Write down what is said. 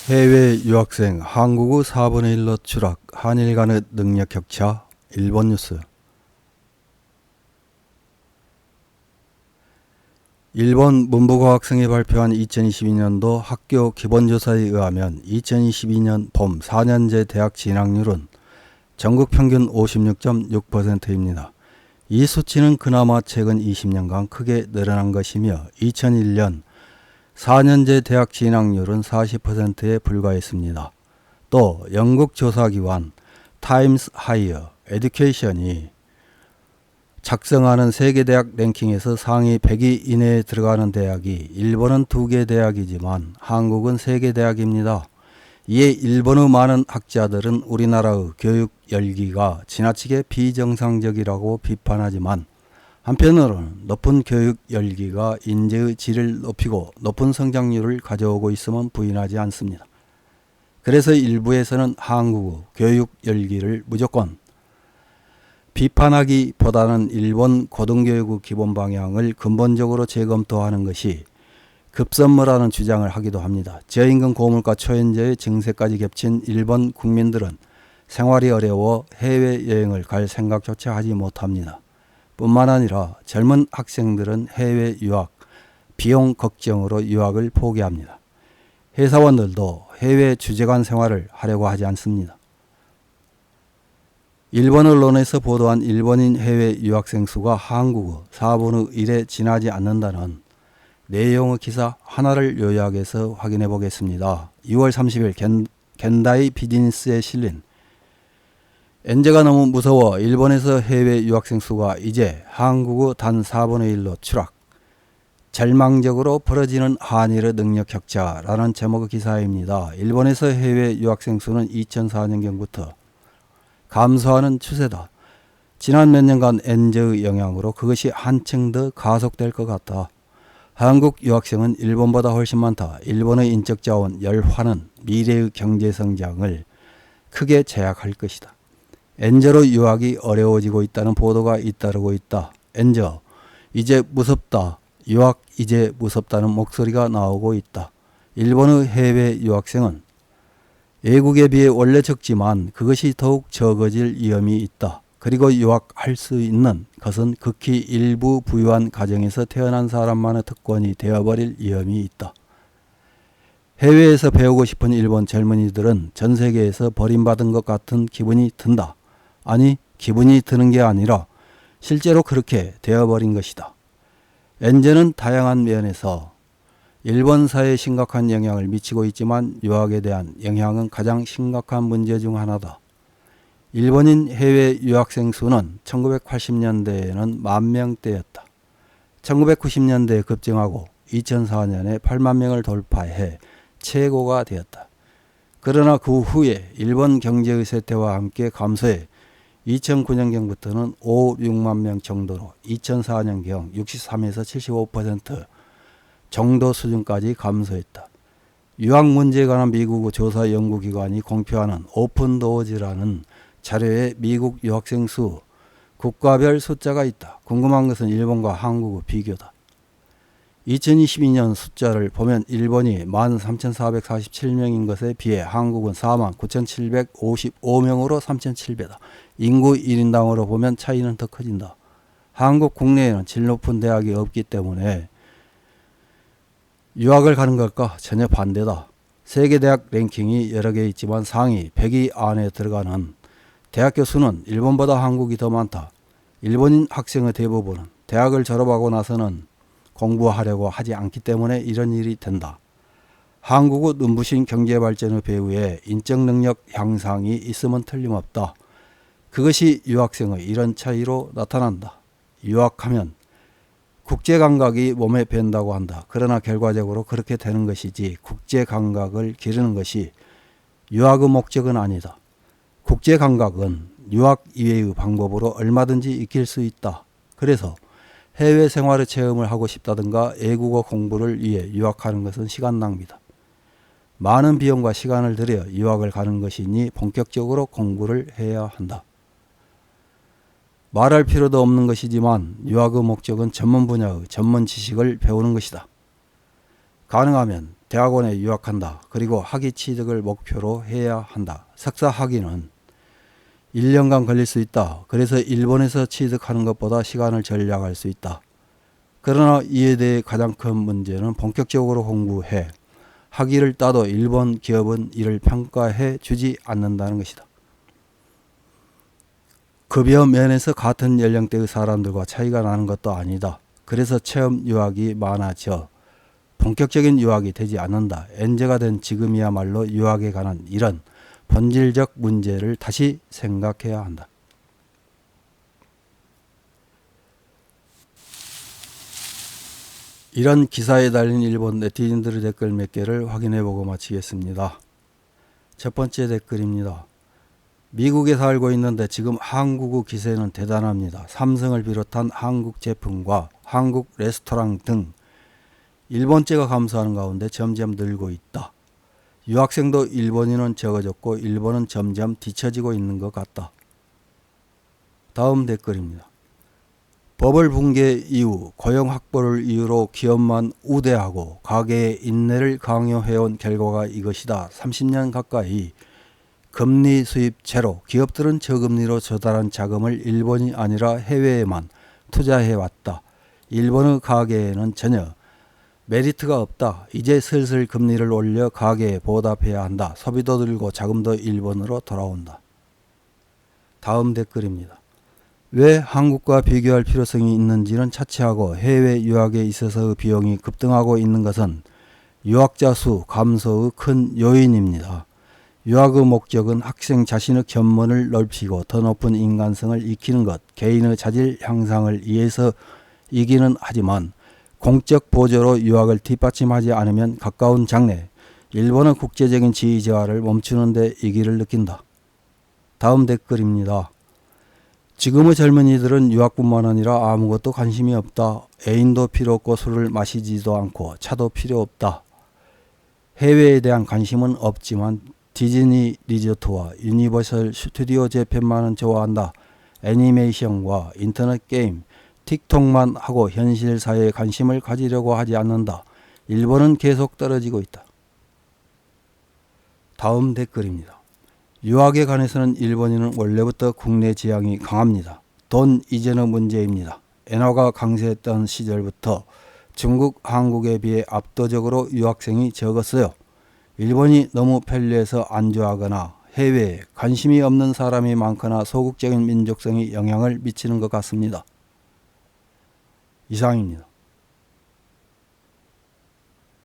해외 유학생 한국 후 4분의 1로 추락, 한일 간의 능력 격차. 일본 뉴스. 일본 문부과학성이 발표한 2022년도 학교 기본조사에 의하면 2022년 봄 4년제 대학 진학률은 전국 평균 56.6%입니다. 이 수치는 그나마 최근 20년간 크게 늘어난 것이며 2001년 4년제 대학 진학률은 40%에 불과했습니다. 또 영국 조사기관 타임스 하이어 에듀케이션이 작성하는 세계대학 랭킹에서 상위 100위 이내에 들어가는 대학이 일본은 2개 대학이지만 한국은 3개 대학입니다. 이에 일본의 많은 학자들은 우리나라의 교육 열기가 지나치게 비정상적이라고 비판하지만 한편으로는 높은 교육 열기가 인재의 질을 높이고 높은 성장률을 가져오고 있음은 부인하지 않습니다. 그래서 일부에서는 한국의 교육 열기를 무조건 비판하기보다는 일본 고등교육의 기본 방향을 근본적으로 재검토하는 것이 급선무라는 주장을 하기도 합니다. 저임금 고물가 초연제의 증세까지 겹친 일본 국민들은 생활이 어려워 해외여행을 갈 생각조차 하지 못합니다. 뿐만 아니라 젊은 학생들은 해외 유학, 비용 걱정으로 유학을 포기합니다. 회사원들도 해외 주재관 생활을 하려고 하지 않습니다. 일본 언론에서 보도한 일본인 해외 유학생 수가 한국의 4분의 1에 지나지 않는다는 내용의 기사 하나를 요약해서 확인해 보겠습니다. 6월 30일 겐다이 비즈니스에 실린 엔제가 너무 무서워 일본에서 해외 유학생 수가 이제 한국의 단 4분의 1로 추락. 절망적으로 벌어지는 한일의 능력 격차라는 제목의 기사입니다. 일본에서 해외 유학생 수는 2004년경부터 감소하는 추세다. 지난 몇 년간 엔제의 영향으로 그것이 한층 더 가속될 것 같다. 한국 유학생은 일본보다 훨씬 많다. 일본의 인적자원 열화는 미래의 경제성장을 크게 제약할 것이다. 엔저로 유학이 어려워지고 있다는 보도가 잇따르고 있다. 엔저, 이제 무섭다. 유학 이제 무섭다는 목소리가 나오고 있다. 일본의 해외 유학생은 외국에 비해 원래 적지만 그것이 더욱 적어질 위험이 있다. 그리고 유학할 수 있는 것은 극히 일부 부유한 가정에서 태어난 사람만의 특권이 되어버릴 위험이 있다. 해외에서 배우고 싶은 일본 젊은이들은 전 세계에서 버림받은 것 같은 기분이 든다. 아니, 기분이 드는 게 아니라 실제로 그렇게 되어버린 것이다. 엔제는 다양한 면에서 일본 사회에 심각한 영향을 미치고 있지만 유학에 대한 영향은 가장 심각한 문제 중 하나다. 일본인 해외 유학생 수는 1980년대에는 10,000명대였다. 1990년대에 급증하고 2004년에 8만 명을 돌파해 최고가 되었다. 그러나 그 후에 일본 경제의 쇠퇴와 함께 감소해 2009년경부터는 5, 6만 명 정도로 2004년경 63에서 75% 정도 수준까지 감소했다. 유학 문제에 관한 미국의 조사 연구기관이 공표하는 오픈도어즈라는 자료에 미국 유학생 수, 국가별 숫자가 있다. 궁금한 것은 일본과 한국의 비교다. 2022년 숫자를 보면 일본이 13,447명인 것에 비해 한국은 49,755명으로 3,700다. 인구 1인당으로 보면 차이는 더 커진다. 한국 국내에는 질 높은 대학이 없기 때문에 유학을 가는 것과 전혀 반대다. 세계대학 랭킹이 여러 개 있지만 상위 100위 안에 들어가는 대학교 수는 일본보다 한국이 더 많다. 일본인 학생의 대부분은 대학을 졸업하고 나서는 공부하려고 하지 않기 때문에 이런 일이 된다. 한국의 눈부신 경제발전의 배후에 인적 능력 향상이 있으면 틀림없다. 그것이 유학생의 이런 차이로 나타난다. 유학하면 국제감각이 몸에 밴다고 한다. 그러나 결과적으로 그렇게 되는 것이지 국제감각을 기르는 것이 유학의 목적은 아니다. 국제감각은 유학 이외의 방법으로 얼마든지 익힐 수 있다. 그래서 해외 생활의 체험을 하고 싶다든가 외국어 공부를 위해 유학하는 것은 시간 낭비다. 많은 비용과 시간을 들여 유학을 가는 것이니 본격적으로 공부를 해야 한다. 말할 필요도 없는 것이지만 유학의 목적은 전문 분야의 전문 지식을 배우는 것이다. 가능하면 대학원에 유학한다. 그리고 학위 취득을 목표로 해야 한다. 석사 학위는 1년간 걸릴 수 있다. 그래서 일본에서 취득하는 것보다 시간을 절약할 수 있다. 그러나 이에 대해 가장 큰 문제는 본격적으로 공부해 학위를 따도 일본 기업은 이를 평가해 주지 않는다는 것이다. 급여 면에서 같은 연령대의 사람들과 차이가 나는 것도 아니다. 그래서 체험 유학이 많아져 본격적인 유학이 되지 않는다. 엔제가 된 지금이야말로 유학에 관한 이런 본질적 문제를 다시 생각해야 한다. 이런 기사에 달린 일본 네티즌들의 댓글 몇 개를 확인해보고 마치겠습니다. 첫 번째 댓글입니다. 미국에 살고 있는데 지금 한국의 기세는 대단합니다. 삼성을 비롯한 한국 제품과 한국 레스토랑 등 일본제가 감소하는 가운데 점점 늘고 있다. 유학생도 일본인은 적어졌고 일본은 점점 뒤처지고 있는 것 같다. 다음 댓글입니다. 버블 붕괴 이후 고용 확보를 이유로 기업만 우대하고 가계의 인내를 강요해온 결과가 이것이다. 30년 가까이 금리 수입 제로, 기업들은 저금리로 조달한 자금을 일본이 아니라 해외에만 투자해왔다. 일본의 가계에는 전혀 메리트가 없다. 이제 슬슬 금리를 올려 가계에 보답해야 한다. 소비도 늘고 자금도 일본으로 돌아온다. 다음 댓글입니다. 왜 한국과 비교할 필요성이 있는지는 차치하고 해외 유학에 있어서의 비용이 급등하고 있는 것은 유학자 수 감소의 큰 요인입니다. 유학의 목적은 학생 자신의 견문을 넓히고 더 높은 인간성을 익히는 것, 개인의 자질 향상을 위해서이기는 하지만 공적 보조로 유학을 뒷받침하지 않으면 가까운 장래 일본의 국제적인 지위 저하를 멈추는 데 이기를 느낀다. 다음 댓글입니다. 지금의 젊은이들은 유학뿐만 아니라 아무것도 관심이 없다. 애인도 필요 없고 술을 마시지도 않고 차도 필요 없다. 해외에 대한 관심은 없지만 디즈니 리조트와 유니버설 스튜디오 재팬만은 좋아한다. 애니메이션과 인터넷 게임, 틱톡만 하고 현실 사회에 관심을 가지려고 하지 않는다. 일본은 계속 떨어지고 있다. 다음 댓글입니다. 유학에 관해서는 일본인은 원래부터 국내 지향이 강합니다. 돈 이전의 문제입니다. 엔화가 강세했던 시절부터 중국, 한국에 비해 압도적으로 유학생이 적었어요. 일본이 너무 편리해서 안주하거나 해외에 관심이 없는 사람이 많거나 소극적인 민족성이 영향을 미치는 것 같습니다. 이상입니다.